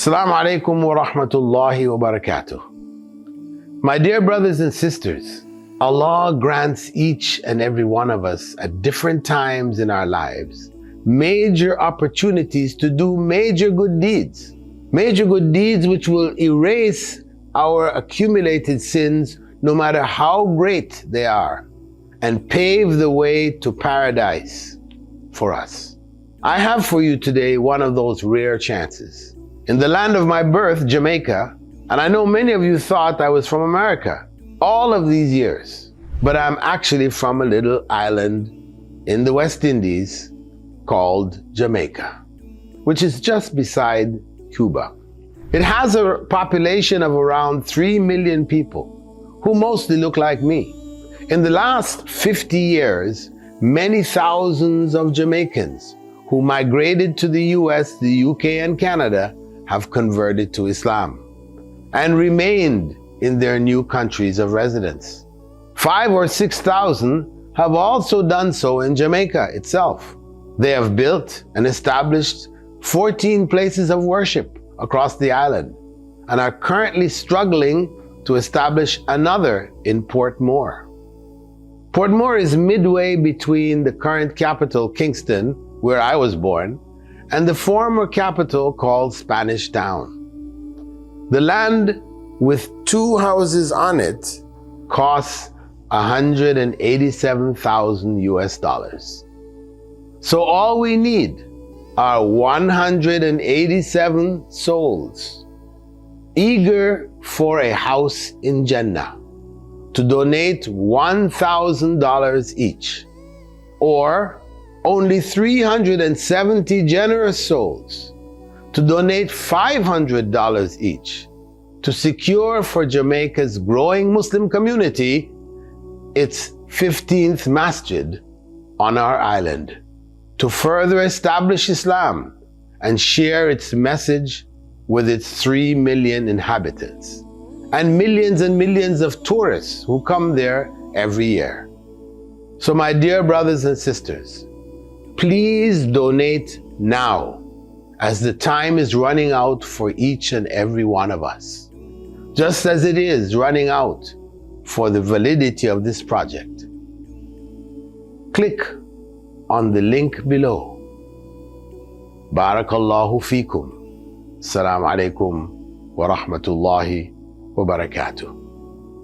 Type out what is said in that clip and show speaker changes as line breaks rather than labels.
Assalamu alaikum wa rahmatullahi wa barakatuh. My dear brothers and sisters, Allah grants each and every one of us at different times in our lives major opportunities to do major good deeds which will erase our accumulated sins no matter how great they are, and pave the way to paradise for us. I have for you today one of those rare chances. In the land of my birth, Jamaica, and I know many of you thought I was from America all of these years, but I'm actually from a little island in the West Indies called Jamaica, which is just beside Cuba. It has a population of around 3 million people who mostly look like me. In the last 50 years, many thousands of Jamaicans who migrated to the US, the UK, and Canada have converted to Islam and remained in their new countries of residence. 5,000 or 6,000 have also done so in Jamaica itself. They have built and established 14 places of worship across the island and are currently struggling to establish another in Portmore. Portmore is midway between the current capital, Kingston, where I was born, and the former capital called Spanish Town. The land with 2 houses on it costs $187,000 US. So all we need are 187 souls eager for a house in Jannah to donate $1,000 each, or only 370 generous souls to donate $500 each to secure for Jamaica's growing Muslim community its 15th Masjid on our island, to further establish Islam and share its message with its 3 million inhabitants and millions of tourists who come there every year. So my dear brothers and sisters, please donate now, as the time is running out for each and every one of us, just as it is running out for the validity of this project. Click on the link below. Barakallahu feekum. Assalamu alaikum wa rahmatullahi wa barakatuh.